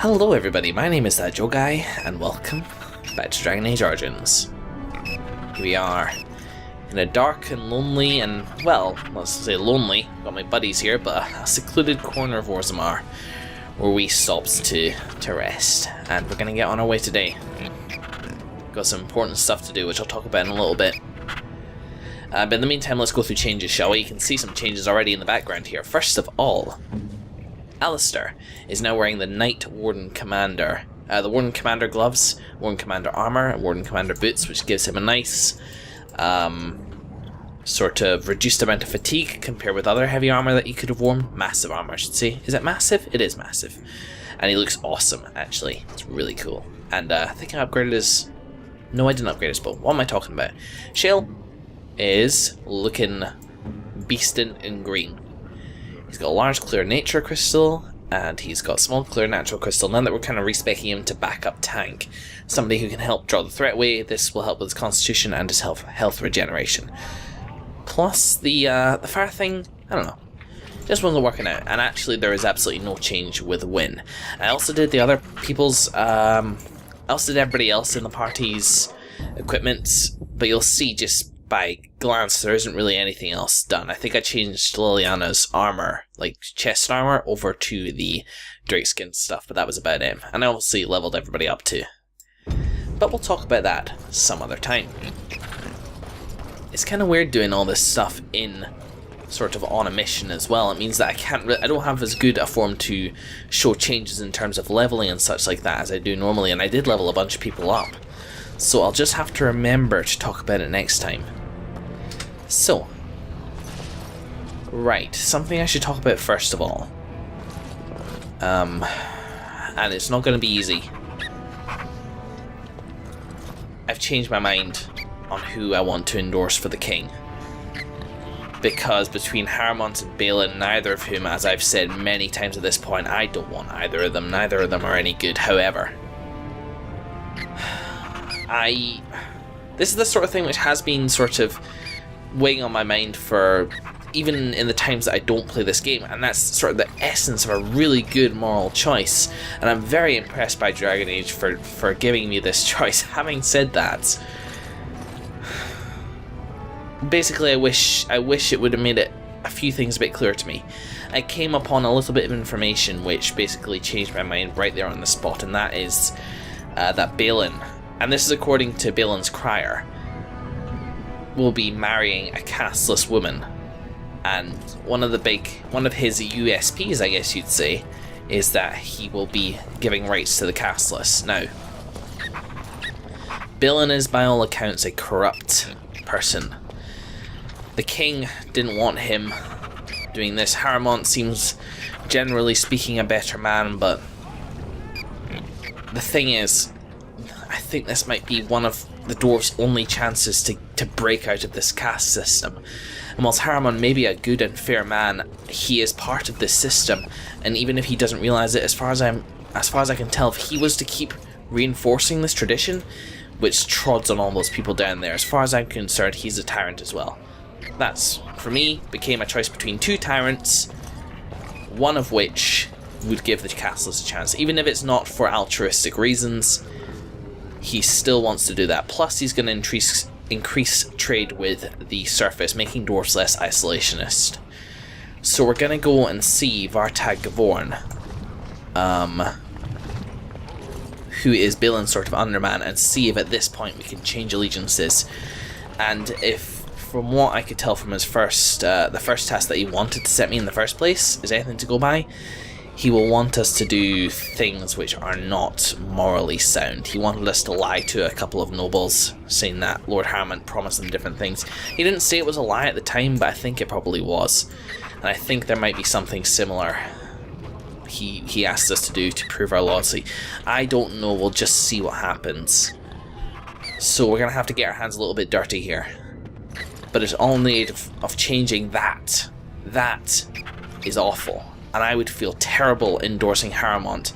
Hello everybody, my name is Joe Guy, and welcome back to Dragon Age Origins. Here we are, in a dark and lonely and, well, let's say lonely, got my buddies here, but a secluded corner of Orzammar, where we stopped to rest, and we're going to get on our way today. Got some important stuff to do, which I'll talk about in a little bit. But in the meantime, let's go through changes, shall we? You can see some changes already in the background here. First of all, Alistair is now wearing the Knight Warden Commander. The Warden Commander gloves, Warden Commander armor, and Warden Commander boots, which gives him a nice sort of reduced amount of fatigue compared with other heavy armor that he could have worn. Massive armor, I should say. Is it massive? It is massive. And he looks awesome, actually. It's really cool. And I think I upgraded his... No, I didn't upgrade his bow. What am I talking about? Shale is looking beastin' in green. He's got a large clear nature crystal, and he's got small clear natural crystal. Now that we're kind of respecing him to backup tank, somebody who can help draw the threat away. This will help with his constitution and his health regeneration. Plus the fire thing, I don't know, just wasn't working out. And actually, there is absolutely no change with Win. I also did the other people's, I also did everybody else in the party's equipment, but you'll see just by glance there isn't really anything else done. I think I changed Liliana's armor, like chest armor, over to the drakeskin stuff, but that was about it. And I obviously leveled everybody up too. But we'll talk about that some other time. It's kind of weird doing all this stuff in sort of on a mission as well. It means that I don't have as good a form to show changes in terms of leveling and such like that as I do normally, and I did level a bunch of people up. So I'll just have to remember to talk about it next time. So, right, something I should talk about first of all. And it's not going to be easy. I've changed my mind on who I want to endorse for the king. Because between Haramont and Balin, neither of whom, as I've said many times at this point, I don't want either of them. Neither of them are any good. However, this is the sort of thing which has been sort of weighing on my mind for even in the times that I don't play this game, and that's sort of the essence of a really good moral choice, and I'm very impressed by Dragon Age for giving me this choice. Having said that, basically I wish it would have made it a few things a bit clearer to me. I came upon a little bit of information which basically changed my mind right there on the spot, and that is that Balin, and this is according to Balin's crier, will be marrying a casteless woman. And one of his USPs, I guess you'd say, is that he will be giving rights to the casteless. Now, Balin is by all accounts a corrupt person. The king didn't want him doing this. Haramont seems, generally speaking, a better man, but the thing is, I think this might be one of the dwarves' only chances to break out of this caste system. And whilst Haramon may be a good and fair man, he is part of this system, and even if he doesn't realise it, as far as I can tell, if he was to keep reinforcing this tradition, which trods on all those people down there, as far as I'm concerned, he's a tyrant as well. That's, for me, became a choice between two tyrants, one of which would give the casteless a chance, even if it's not for altruistic reasons. He still wants to do that. Plus, he's going to increase trade with the surface, making dwarves less isolationist. So we're going to go and see Vartag Gavorn, who is Balin's sort of underman, and see if at this point we can change allegiances. And if, from what I could tell from his the first task that he wanted to set me in the first place is anything to go by, he will want us to do things which are not morally sound. He wanted us to lie to a couple of nobles, saying that Lord Haramont promised them different things. He didn't say it was a lie at the time, but I think it probably was. And I think there might be something similar he asked us to do to prove our loyalty. I don't know, we'll just see what happens. So we're going to have to get our hands a little bit dirty here. But it's all in the aid of changing that. That is awful. And I would feel terrible endorsing Haramont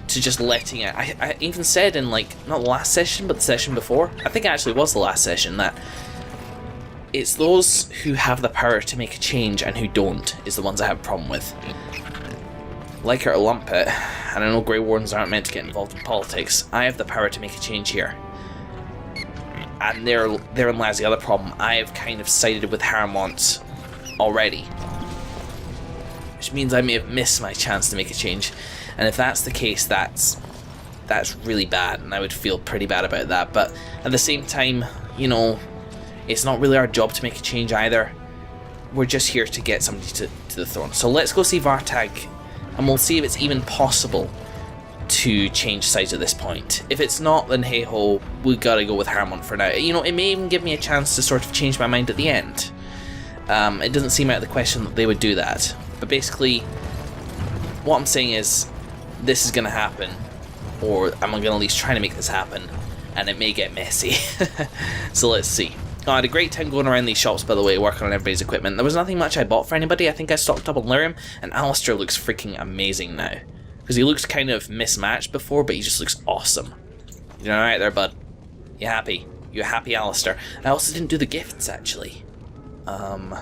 to just letting it. I even said in, like, not the last session, but the session before, I think it actually was the last session, that it's those who have the power to make a change and who don't is the ones I have a problem with. Like it or lump it, and I know Grey Wardens aren't meant to get involved in politics, I have the power to make a change here. And therein lies the other problem. I have kind of sided with Haramont already. Which means I may have missed my chance to make a change. And if that's the case, that's really bad, and I would feel pretty bad about that. But at the same time, you know, it's not really our job to make a change either. We're just here to get somebody to the throne. So let's go see Vartag, and we'll see if it's even possible to change sides at this point. If it's not, then hey ho, we gotta go with Haramont for now. You know, it may even give me a chance to sort of change my mind at the end. It doesn't seem out of the question that they would do that. But basically, what I'm saying is, this is gonna happen, or I'm gonna at least try to make this happen, and it may get messy. So let's see. Oh, I had a great time going around these shops, by the way, working on everybody's equipment. There was nothing much I bought for anybody. I think I stocked up on Lyrium, and Alistair looks freaking amazing now. Because he looks kind of mismatched before, but he just looks awesome. You doing alright there, bud? You happy? You happy, Alistair? I also didn't do the gifts, actually. Do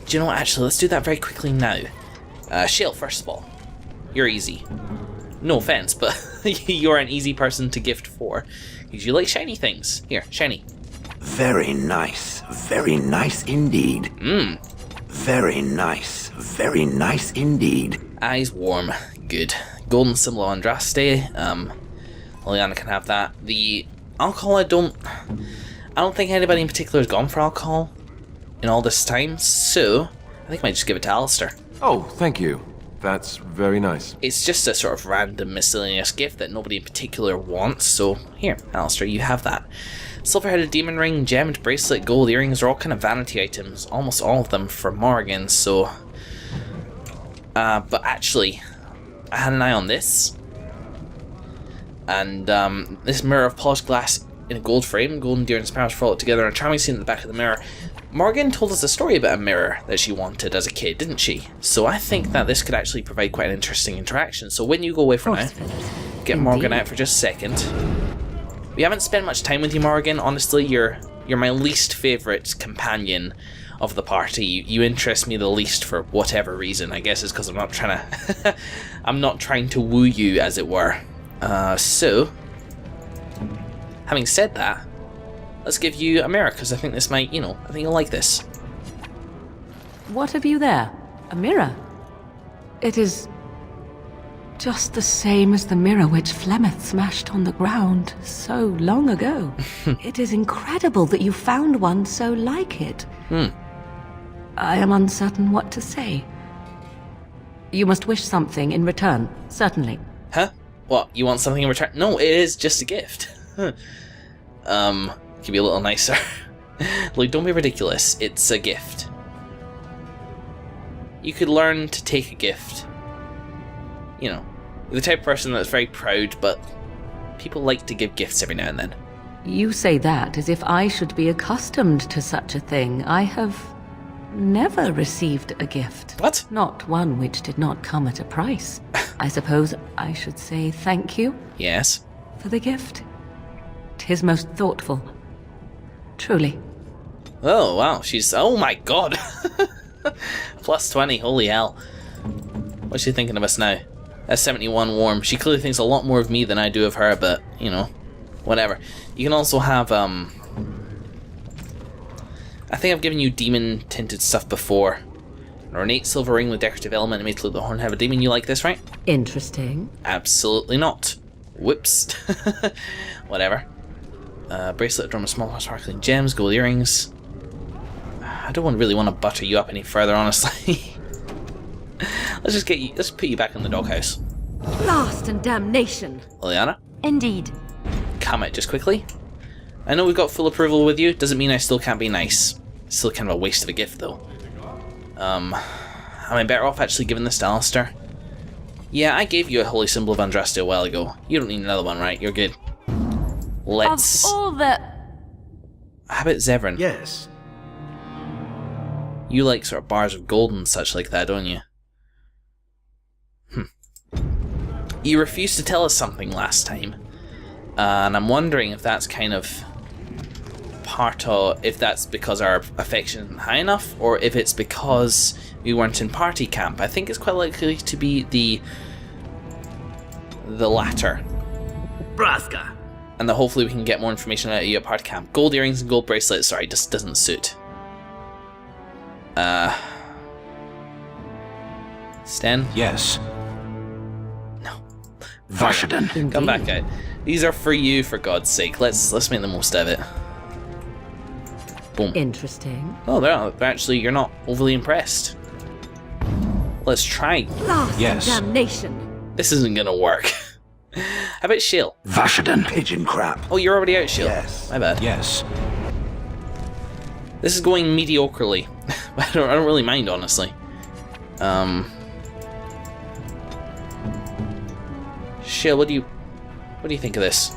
you know what, actually, let's do that very quickly now. Shale, first of all. You're easy. No offense, but you're an easy person to gift for. Because you like shiny things. Here, shiny. Very nice indeed. Mmm. Very nice indeed. Eyes warm. Good. Golden symbol of Andraste. Liliana can have that. The alcohol, I don't think anybody in particular has gone for alcohol in all this time, so I think I might just give it to Alistair. Oh, thank you. That's very nice. It's just a sort of random miscellaneous gift that nobody in particular wants, so here, Alistair, you have that. Silver-headed demon ring, gemmed bracelet, gold earrings are all kind of vanity items, almost all of them for Morgan, so... but actually, I had an eye on this. And this mirror of polished glass in a gold frame, golden deer and sparrows followed together, and a charming scene at the back of the mirror. Morgan told us a story about a mirror that she wanted as a kid, didn't she? So I think that this could actually provide quite an interesting interaction. So when you go away for now, get Morgan out for just a second. We haven't spent much time with you, Morgan. Honestly, you're my least favourite companion of the party. You interest me the least for whatever reason. I guess it's because I'm not trying to I'm not trying to woo you, as it were. So having said that, let's give you a mirror, because I think this might, you know, I think you'll like this. What have you there? A mirror? It is just the same as the mirror which Flemeth smashed on the ground so long ago. It is incredible that you found one so like it. I am uncertain what to say. You must wish something in return, certainly. Huh? What, you want something in return? No, it is just a gift. Could be a little nicer. Like, don't be ridiculous. It's a gift. You could learn to take a gift. You know, you're the type of person that's very proud, but people like to give gifts every now and then. You say that as if I should be accustomed to such a thing. I have never received a gift. What? Not one which did not come at a price. I suppose I should say thank you. Yes. For the gift. 'Tis most thoughtful. Truly. Oh, wow. She's... Oh, my God. Plus 20. Holy hell. What's she thinking of us now? That's 71 warm. She clearly thinks a lot more of me than I do of her, but, you know, whatever. You can also have, I think I've given you demon-tinted stuff before. An ornate silver ring with decorative element made to look the horn have a demon. You like this, right? Interesting. Absolutely not. Whoops. Whatever. Bracelet adorned with small sparkling gems, gold earrings. I don't really want to butter you up any further, honestly. Let's put you back in the doghouse. Blast and damnation. Liliana? Indeed. Come out just quickly. I know we've got full approval with you. Doesn't mean I still can't be nice. It's still kind of a waste of a gift, though. Am I better off actually giving this to Alistair? Yeah, I gave you a holy symbol of Andraste a while ago. You don't need another one, right? You're good. Let's... Of all the... How about Zevran? Yes. You like sort of bars of gold and such like that, don't you? You refused to tell us something last time. And I'm wondering if that's kind of part of, if that's because our affection isn't high enough, or if it's because we weren't in party camp. I think it's quite likely to be the latter. Braska. And that hopefully we can get more information out of you at party camp. Gold earrings and gold bracelets, sorry, just doesn't suit. Sten? Yes. No. Vashaden. Come back out. These are for you, for God's sake. Let's make the most of it. Boom. Interesting. Oh, they're actually, you're not overly impressed. Let's try. Blast Yes. damnation. This isn't gonna work. How about Shale? Vashaden. Pigeon crap. Oh, you're already out, Shale. Yes. My bad. Yes. This is going mediocrely. I don't really mind, honestly. Shale, what do you think of this?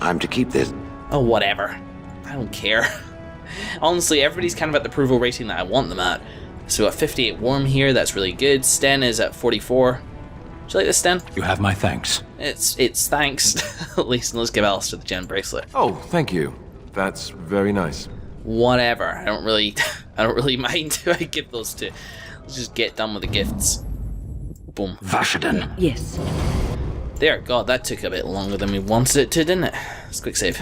I'm to keep this. Oh, whatever. I don't care. Honestly, everybody's kind of at the approval rating that I want them at. So at 58 warm here, that's really good. Sten is at 44. Do you like this, Sten? You have my thanks. It's thanks. At least let's give Alistair the gem bracelet. Oh, thank you. That's very nice. Whatever. I don't really mind who I give those to. Let's just get done with the gifts. Boom. Vashaden. Yes. There, God, that took a bit longer than we wanted it to, didn't it? Let's quick save.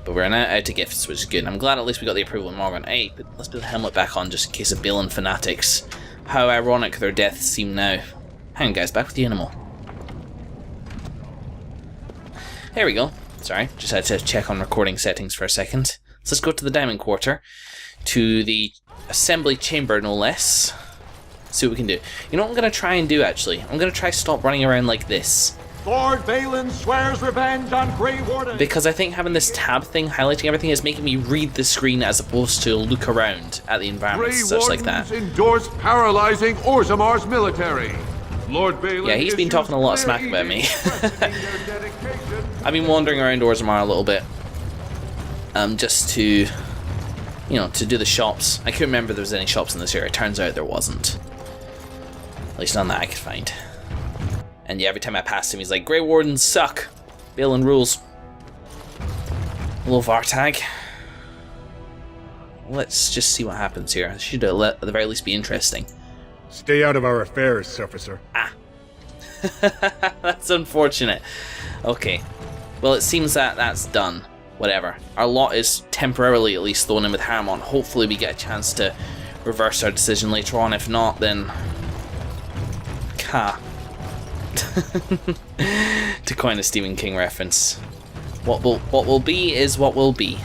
But we're now out of gifts, which is good. I'm glad at least we got the approval of Morgan. Hey, let's put the helmet back on just in case of Balin fanatics. How ironic their deaths seem now. Hang on, guys, back with the animal. There we go. Sorry, just had to check on recording settings for a second. So let's go to the Diamond Quarter, to the Assembly Chamber, no less. See what we can do. You know what I'm going to try and do, actually? I'm going to try stop running around like this. Lord Balin swears revenge on Grey Warden. Because I think having this tab thing highlighting everything is making me read the screen as opposed to look around at the environment, Grey such like that. Wardens endorse paralyzing Orzamar's military. Lord Balin Yeah, he's been talking a lot of smack about me. I've been wandering around Orzammar a little bit. Just to, you know, to do the shops. I couldn't remember if there was any shops in this area. It turns out there wasn't. At least none that I could find. And yeah, every time I passed him, he's like, Grey Wardens suck. Balin rules. Hello, Vartag. Let's just see what happens here. It should at the very least be interesting. Stay out of our affairs, Surfacer. That's unfortunate. Okay. Well, it seems that that's done. Whatever. Our lot is temporarily at least thrown in with Harmon. Hopefully we get a chance to reverse our decision later on. If not, then... to coin a Stephen King reference. What will be is what will be.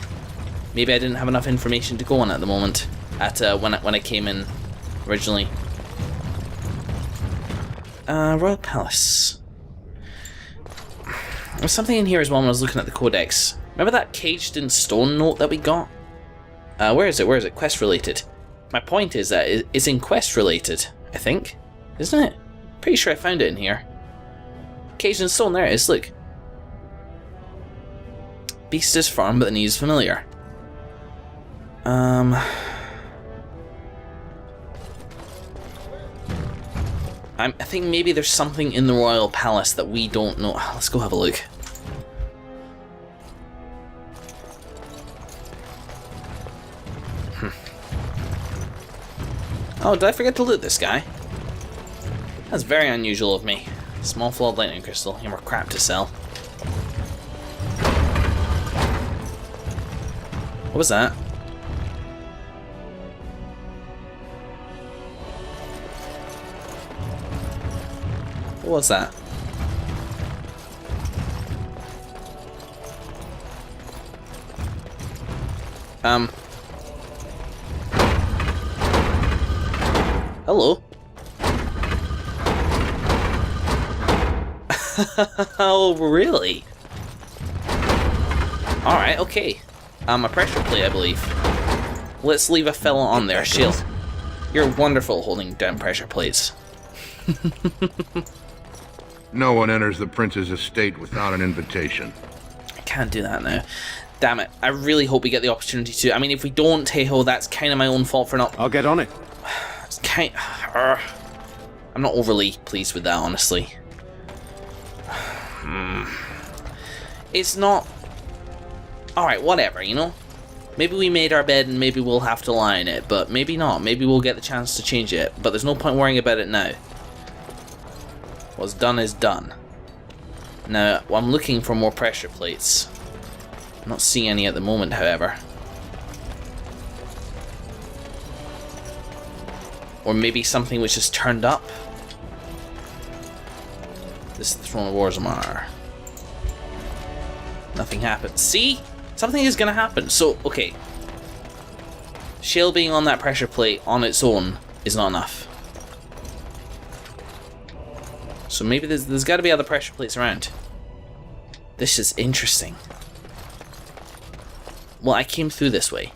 Maybe I didn't have enough information to go on at the moment. When I came in originally. Royal Palace. There's something in here as well when I was looking at the codex. Remember that caged in stone note that we got? Where is it? Where is it? Quest related. My point is that it's in quest related, I think. Isn't it? Pretty sure I found it in here. Caged in stone, there it is, look. Beast is firm, but the knee is familiar. I think maybe there's something in the Royal Palace that we don't know. Let's go have a look. Oh, did I forget to loot this guy? That's very unusual of me. Small flawed lightning crystal, and more crap to sell. What was that? What was that? Hello? Oh, really? Alright, okay. A pressure plate, I believe. Let's leave a fella on there. Shield. You're wonderful holding down pressure plates. No one enters the prince's estate without an invitation. I can't do that now. Damn it. I really hope we get the opportunity to. I mean, if we don't, hey-ho, that's kind of my own fault for not... I'll get on it. It's kind... I'm not overly pleased with that, honestly. It's not... Alright, whatever, you know? Maybe we made our bed and maybe we'll have to lie in it, but maybe not. Maybe we'll get the chance to change it, but there's no point worrying about it now. What's done is done. Now, I'm looking for more pressure plates. I'm not seeing any at the moment, however. Or maybe something which is turned up. This is the Throne of Orzammar. Nothing happened. See? Something is going to happen. So, okay. Shale being on that pressure plate on its own is not enough. So maybe there's got to be other pressure plates around. This is interesting. Well, I came through this way.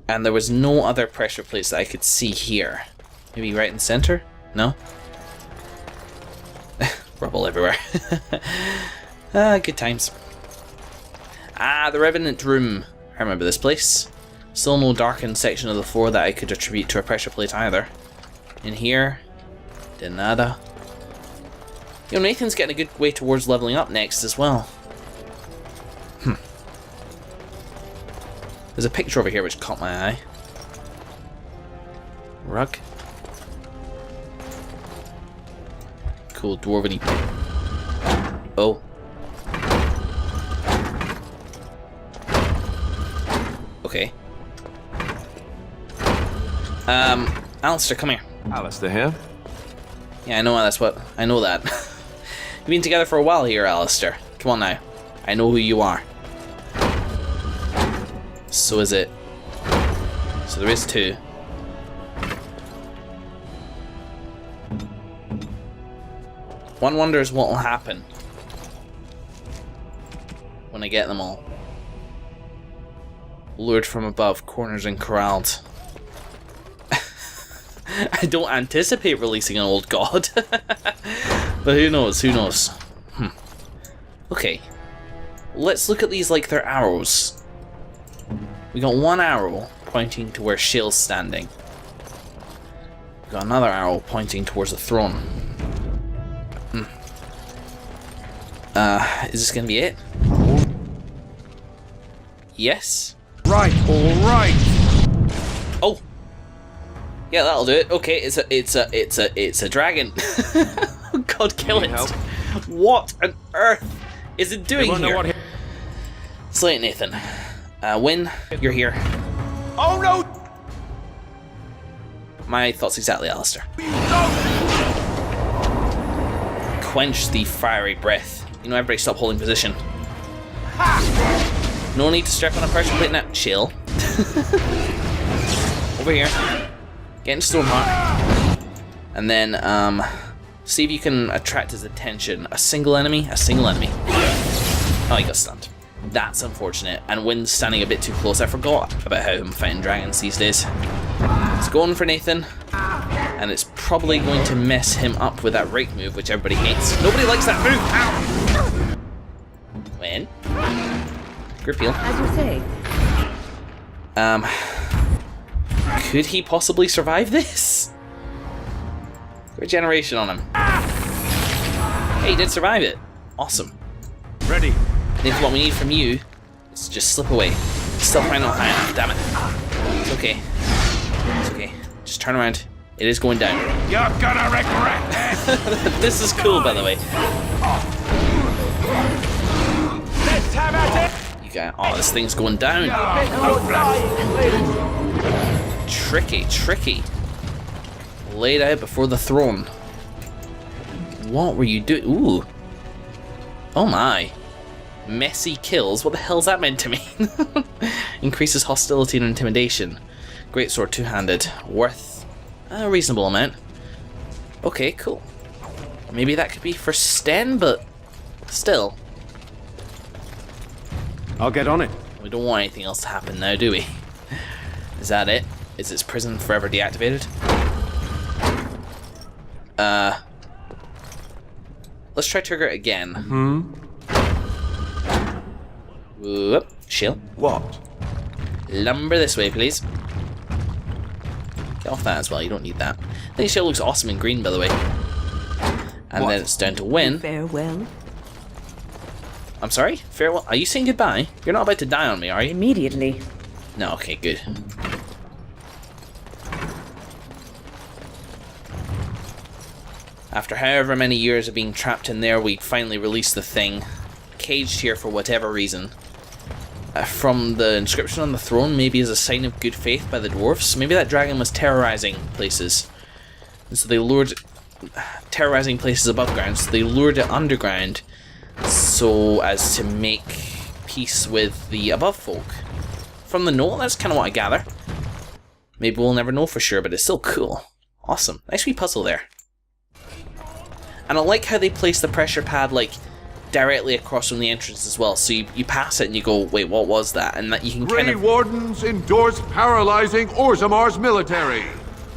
And there was no other pressure plates that I could see here. Maybe right in the center? No? Rubble everywhere. Good times. Ah, the Revenant Room. I remember this place. Still no darkened section of the floor that I could attribute to a pressure plate either. In here, de nada. You know, Nathan's getting a good way towards leveling up next as well. There's a picture over here which caught my eye. Rug. Cool dwarven-y. Oh. Okay. Alistair, come here. Alistair here. Yeah, I know that's what. I know that. We've been together for a while here, Alistair. Come on now. I know who you are. So is it. So there is two. One wonders what will happen when I get them all. Lured from above, corners and corralled. I don't anticipate releasing an old god. But who knows, who knows. Okay. Let's look at these like they're arrows. We got one arrow pointing to where Shale's standing. We got another arrow pointing towards the throne. Is this gonna be it? Yes? Right, all right. Oh! Yeah, that'll do it. Okay, it's a dragon. Oh God, kill it! Help? What on earth is it doing here? Slay it, Nathan. Win, you're here. Oh no! My thoughts exactly, Alistair. Quench the fiery breath. You know, everybody stop holding position. No need to strap on a pressure plate now. Chill. Over here. Get into Stormheart. And then, see if you can attract his attention. A single enemy? A single enemy. Oh, he got stunned. That's unfortunate. And Wynn's standing a bit too close. I forgot about how I'm fighting dragons these days. It's going for Nathan. And it's probably going to mess him up with that rake move, which everybody hates. Nobody likes that move! Ow! Wynn? Grip heal. As you say. Could he possibly survive this? Regeneration on him. Hey, he did survive it. Awesome. Ready. If what we need from you is just slip away. Still probably not high enough, damn it. It's okay. It's okay. Just turn around. It is going down. You're gonna regret this. This is cool, by the way. Let's have at it. You got. Oh, this thing's going down. Tricky, tricky. Laid out before the throne. What were you doing? Ooh. Oh my. Messy kills? What the hell's that meant to mean? Increases hostility and intimidation. Greatsword two-handed. Worth a reasonable amount. Okay, cool. Maybe that could be for Sten, but still. I'll get on it. We don't want anything else to happen now, do we? Is that it? Is its prison forever deactivated? Let's try trigger it again. Whoop. Shield. What? Lumber this way, please. Get off that as well, you don't need that. I think shield looks awesome in green, by the way. And then it's down to Wynn. Farewell. I'm sorry? Farewell? Are you saying goodbye? You're not about to die on me, are you? Immediately. No, okay, good. After however many years of being trapped in there, we finally released the thing. Caged here for whatever reason. From the inscription on the throne, maybe as a sign of good faith by the dwarves. Maybe that dragon was terrorizing places. And so they lured... terrorizing places above ground, so they lured it underground so as to make peace with the above folk. From the note, that's kind of what I gather. Maybe we'll never know for sure, but it's still cool. Awesome. Nice wee puzzle there. And I like how they place the pressure pad, like, directly across from the entrance as well. So you pass it and you go, wait, what was that? And that you can Grey kind of... Wardens endorse paralyzing Orzamar's military.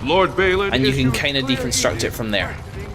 Lord Balin and you can issues kind of clear deconstruct it from there. edict